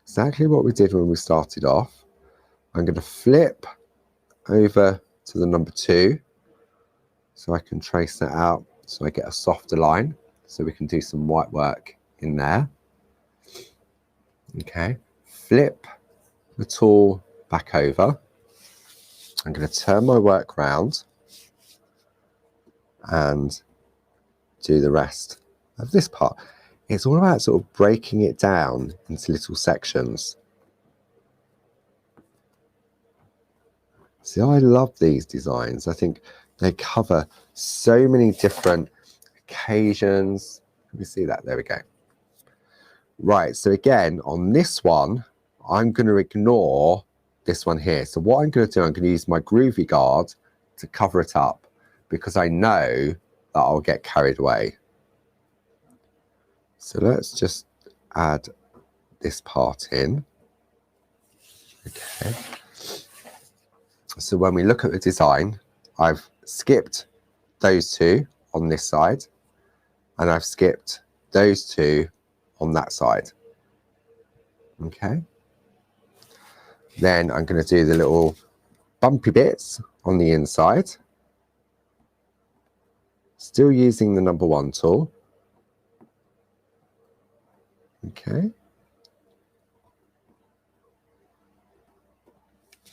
Exactly what we did when we started off. I'm going to flip over to the number 2 so I can trace that out so I get a softer line, so we can do some white work in there. Okay, flip the tool back over. I'm going to turn my work round and do the rest of this part. It's all about sort of breaking it down into little sections. See, I love these designs. I think they cover so many different occasions. Let me see that. There we go. Right, so again, on this one, I'm going to ignore this one here. So what I'm going to do, I'm going to use my groovy guard to cover it up because I know that I'll get carried away. So let's just add this part in. Okay. So when we look at the design, I've skipped those two on this side and I've skipped those two on that side. Okay. Then I'm going to do the little bumpy bits on the inside. Still using the number 1 tool. Okay.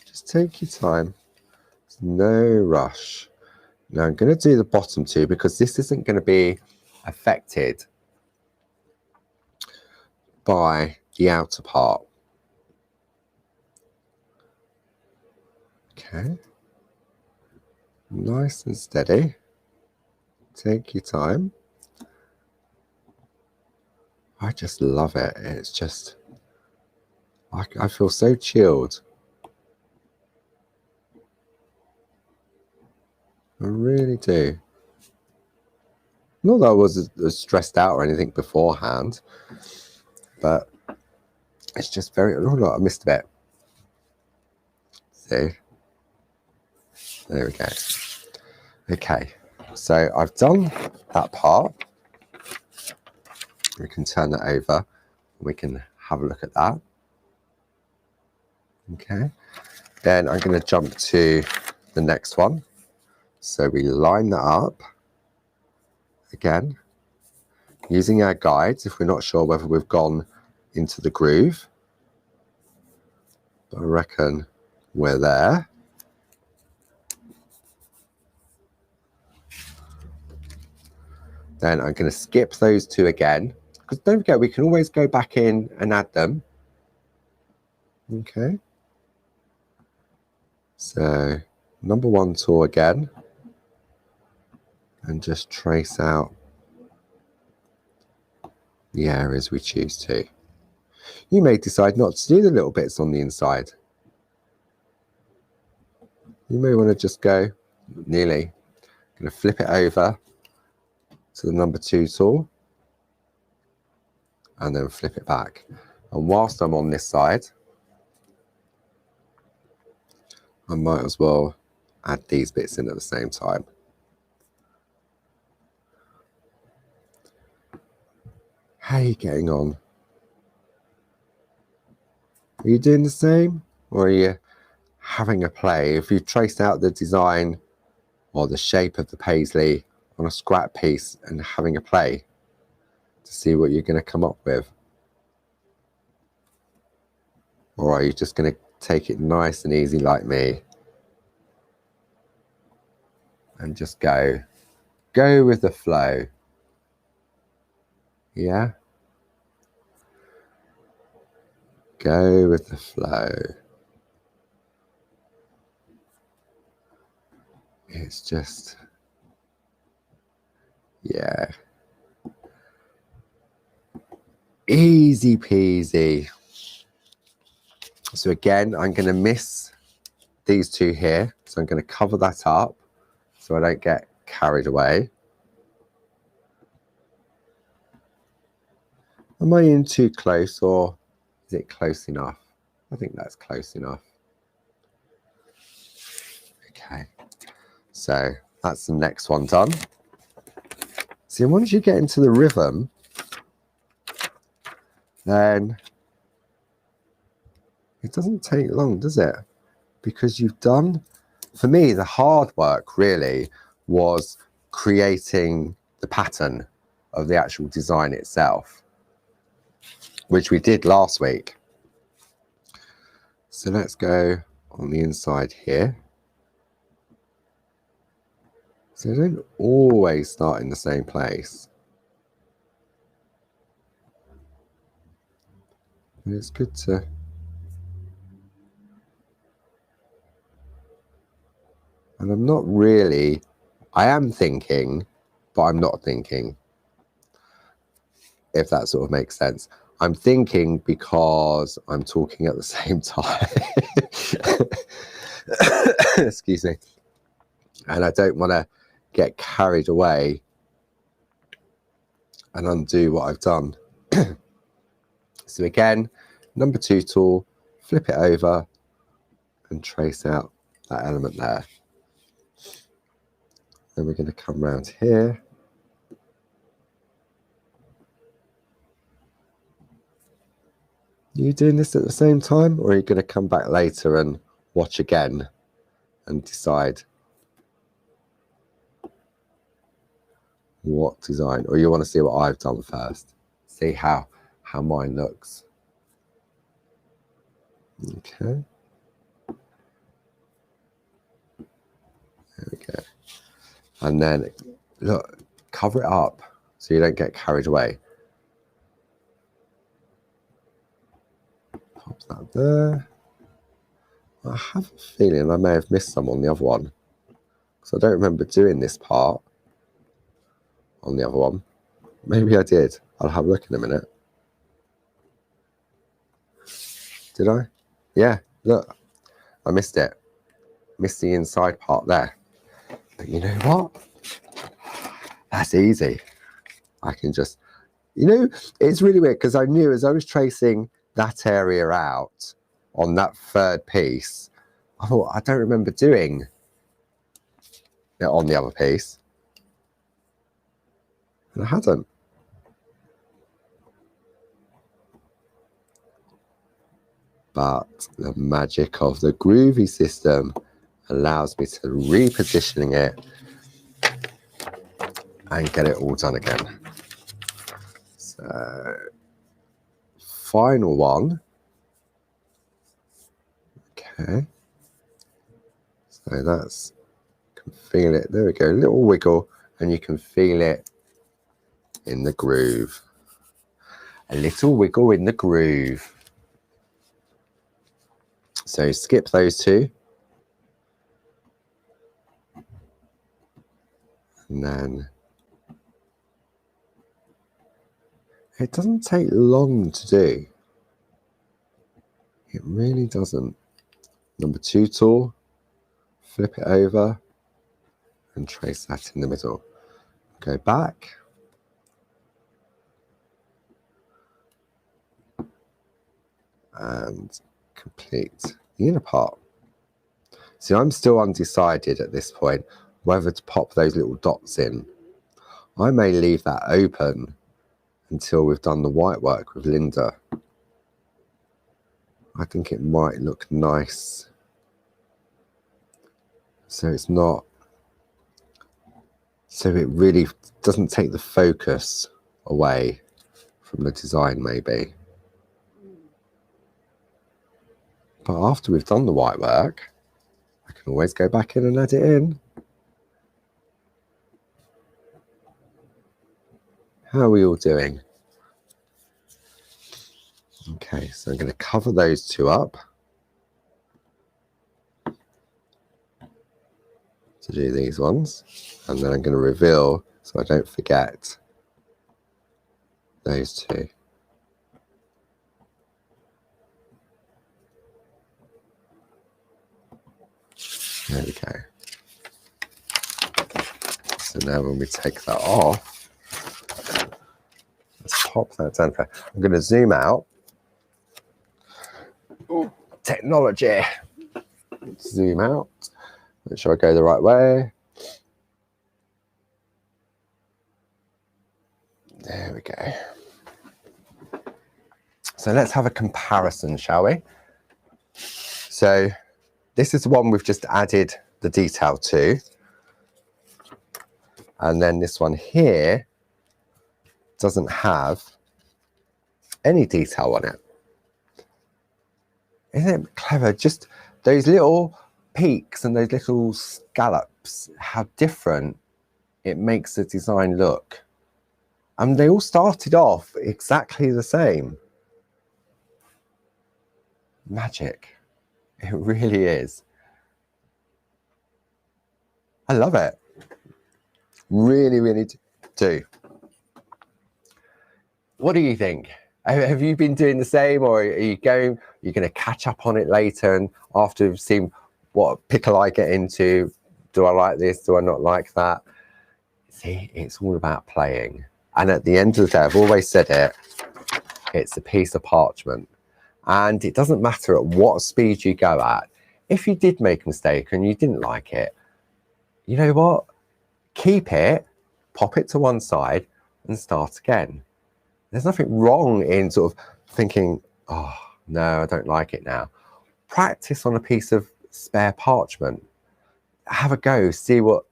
Just take your time. There's no rush. Now I'm going to do the bottom 2 because this isn't going to be affected by the outer part. Okay. Nice and steady. Take your time. I just love it. It's just, I feel so chilled. I really do. Not that I was stressed out or anything beforehand, but it's just very, oh no, I missed a bit. See? There we go. Okay, so I've done that part. We can turn it over. We can have a look at that. Okay, then I'm going to jump to the next one. So we line that up again, using our guides if we're not sure whether we've gone into the groove. But I reckon we're there. Then I'm going to skip those two again, because don't forget, we can always go back in and add them. Okay. So number 1 tool again, and just trace out the areas we choose to. You may decide not to do the little bits on the inside. You may want to just go, nearly, I'm going to flip it over to the number 2 tool and then flip it back. And whilst I'm on this side, I might as well add these bits in at the same time. How are you getting on? Are you doing the same, or are you having a play? If you've traced out the design or the shape of the paisley on a scrap piece and having a play to see what you're going to come up with, or are you just going to take it nice and easy like me and just go with the flow? Yeah, go with the flow. It's just, yeah, easy peasy. So again, I'm going to miss these 2 here, so I'm going to cover that up so I don't get carried away. Am I in too close, or is it close enough? I think that's close enough. Okay, so that's the next one done. See, once you get into the rhythm, then it doesn't take long, does it? Because you've done, for me, the hard work really was creating the pattern of the actual design itself, which we did last week. So let's go on the inside here. So they don't always start in the same place. And it's good to and I'm not really, I am thinking, but I'm not thinking, if that sort of makes sense. I'm thinking because I'm talking at the same time. Excuse me. And I don't want to get carried away and undo what I've done. So again, number 2 tool, flip it over and trace out that element there. Then we're going to come around here. Are you doing this at the same time, or are you going to come back later and watch again and decide what design, or you want to see what I've done first? See how mine looks. Okay. There we go. And then, look, cover it up so you don't get carried away. Pop that there. I have a feeling I may have missed some on the other one, because I don't remember doing this part on the other one. Maybe I did. I'll have a look in a minute. Did I? Yeah, look, I missed it. Missed the inside part there. But you know what? That's easy. I can just, you know, it's really weird because I knew as I was tracing that area out on that 3rd piece, I thought, I don't remember doing it on the other piece. And I hadn't. But the magic of the Groovi system allows me to repositioning it and get it all done again. So, final one. Okay. So that's, you can feel it. There we go. A little wiggle, and you can feel it in the groove. A little wiggle in the groove. So skip those 2. And then it doesn't take long to do. It really doesn't. Number 2 tool, flip it over and trace that in the middle. Go back. And complete the inner part. See, I'm still undecided at this point whether to pop those little dots in. I may leave that open until we've done the white work with Linda. I think it might look nice. So it's not, so it really doesn't take the focus away from the design maybe. But after we've done the white work, I can always go back in and add it in. How are we all doing? Okay, so I'm going to cover those 2 up to do these ones, and then I'm going to reveal so I don't forget those 2. There we go. So now when we take that off, let's pop that down. I'm going to zoom out. Ooh, technology. Zoom out. Make sure I go the right way. There we go. So let's have a comparison, shall we? So this is the one we've just added the detail to. And then this one here doesn't have any detail on it. Isn't it clever? Just those little peaks and those little scallops, how different it makes the design look. And they all started off exactly the same. Magic. It really is. I love it. Really, really do. What do you think? Have you been doing the same, or are you going to catch up on it later and after you've seen what pickle I get into? Do I like this? Do I not like that? See, it's all about playing. And at the end of the day, I've always said it, it's a piece of parchment. And it doesn't matter at what speed you go at. If you did make a mistake and you didn't like it, you know what? Keep it, pop it to one side and start again. There's nothing wrong in sort of thinking, oh, no, I don't like it now. Practice on a piece of spare parchment. Have a go, see what,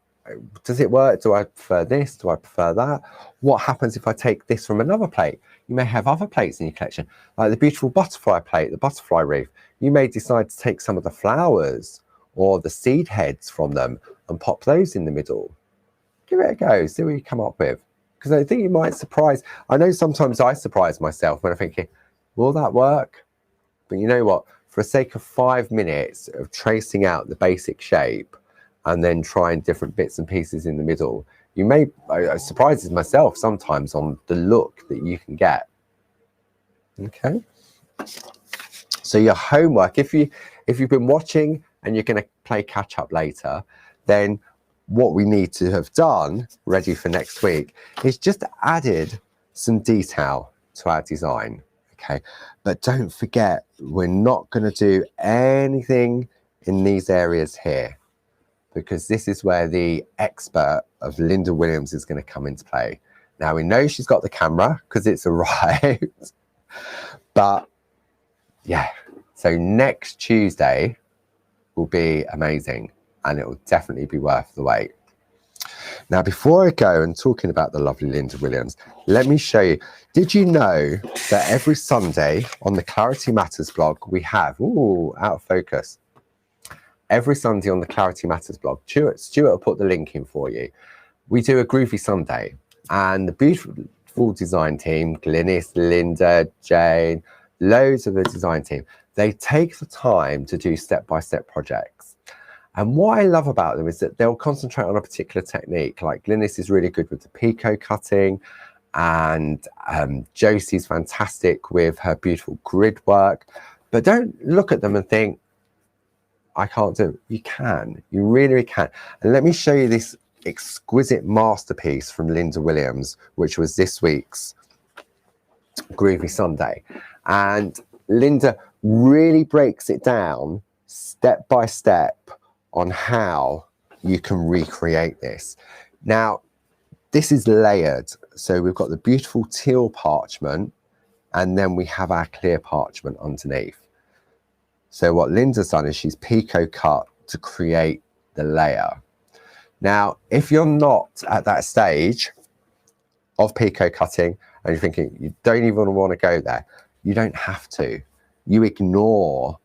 does it work? Do I prefer this? Do I prefer that? What happens if I take this from another plate? You may have other plates in your collection, like the beautiful butterfly plate, the butterfly wreath. You may decide to take some of the flowers or the seed heads from them and pop those in the middle. Give it a go, see what you come up with. Because I think you might surprise. I know sometimes I surprise myself when I'm thinking, will that work? But you know what? For the sake of 5 minutes of tracing out the basic shape and then trying different bits and pieces in the middle, you may, I surprises myself sometimes on the look that you can get. Okay. So your homework, if you've been watching and you're going to play catch up later, then what we need to have done, ready for next week, is just added some detail to our design, okay? But don't forget, we're not going to do anything in these areas here, because this is where the expert of Linda Williams is going to come into play. Now, we know she's got the camera because it's arrived, but yeah, so next Tuesday will be amazing. And it will definitely be worth the wait. Now, before I go and talking about the lovely Linda Williams, let me show you. Did you know that every Sunday on the Clarity Matters blog, we have, ooh, out of focus. Every Sunday on the Clarity Matters blog, Stuart will put the link in for you. We do a Groovi Sunday, and the beautiful design team, Glynis, Linda, Jane, loads of the design team, they take the time to do step-by-step projects. And what I love about them is that they'll concentrate on a particular technique. Like Glynis is really good with the picot cutting, and Josie's fantastic with her beautiful grid work. But don't look at them and think, I can't do it. You can. You really, really can. And let me show you this exquisite masterpiece from Linda Williams, which was this week's Groovi Sunday. And Linda really breaks it down step by step on how you can recreate this. Now, this is layered. So we've got the beautiful teal parchment, and then we have our clear parchment underneath. So what Linda's done is she's picot cut to create the layer. Now, if you're not at that stage of picot cutting and you're thinking you don't even want to go there, you don't have to. You ignore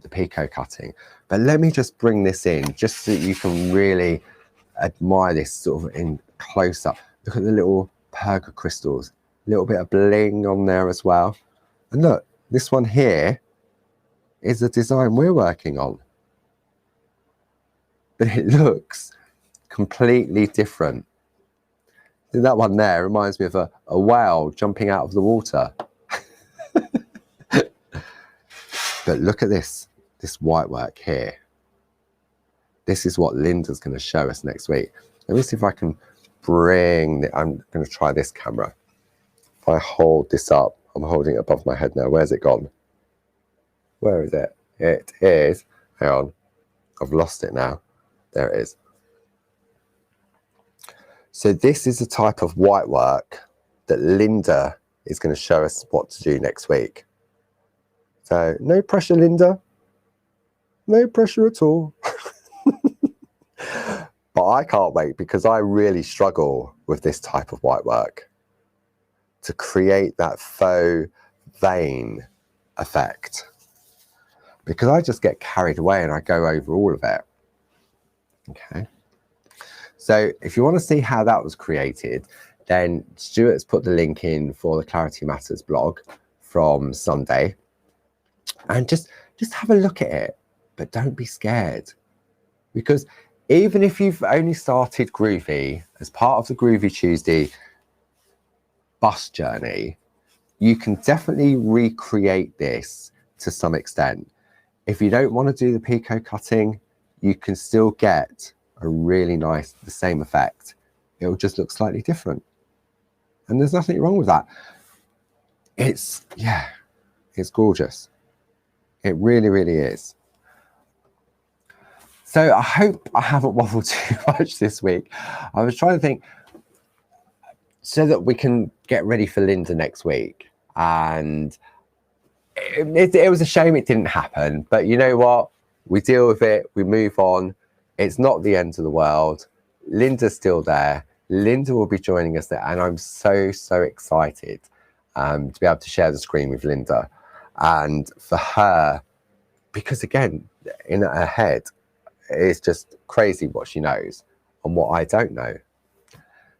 the picot cutting. But let me just bring this in just so that you can really admire this sort of in close up. Look at the little perga crystals, a little bit of bling on there as well. And look, this one here is the design we're working on. But it looks completely different. That one there reminds me of a whale jumping out of the water. But look at this white work here. This is what Linda's going to show us next week. Let me see if I can bring, I'm going to try this camera. If I hold this up, I'm holding it above my head now. Where's it gone? Where is it? It is, hang on, I've lost it now. There it is. So this is the type of white work that Linda is going to show us what to do next week. So no pressure, Linda. No pressure at all. But I can't wait because I really struggle with this type of white work to create that faux vein effect. Because I just get carried away and I go over all of it. Okay. So if you want to see how that was created, then Stuart's put the link in for the Clarity Matters blog from Sunday. And just have a look at it, but don't be scared. Because even if you've only started Groovi as part of the Groovi Tuesday bus journey, you can definitely recreate this to some extent. If you don't want to do the picot cutting, you can still get a really nice, the same effect. It'll just look slightly different. And there's nothing wrong with that. It's gorgeous. It really, really is. So I hope I haven't waffled too much this week. I was trying to think so that we can get ready for Linda next week. And it was a shame it didn't happen. But you know what? We deal with it. We move on. It's not the end of the world. Linda's still there. Linda will be joining us there. And I'm so, so excited to be able to share the screen with Linda. And for her, because again, in her head, it's just crazy what she knows and what I don't know.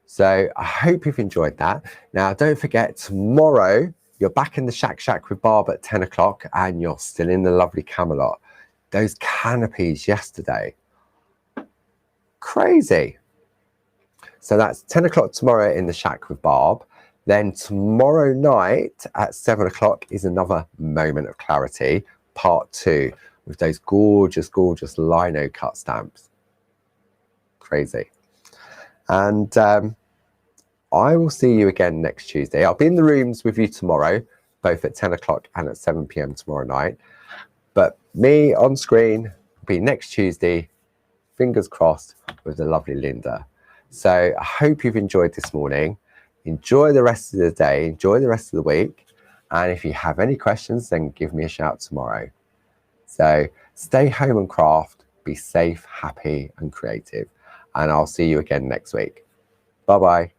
So I hope you've enjoyed that. Now, don't forget, tomorrow, you're back in the Shack with Barb at 10 o'clock and you're still in the lovely Camelot. Those canopies yesterday, crazy. So that's 10 o'clock tomorrow in the Shack with Barb. Then tomorrow night at 7 o'clock is another Moment of Clarity, part 2, with those gorgeous, gorgeous lino cut stamps. Crazy. And I will see you again next Tuesday. I'll be in the rooms with you tomorrow, both at 10 o'clock and at 7 p.m. tomorrow night. But me on screen will be next Tuesday, fingers crossed, with the lovely Linda. So I hope you've enjoyed this morning. Enjoy the rest of the day. Enjoy the rest of the week. And if you have any questions, then give me a shout tomorrow. So stay home and craft. Be safe, happy, and creative. And I'll see you again next week. Bye-bye.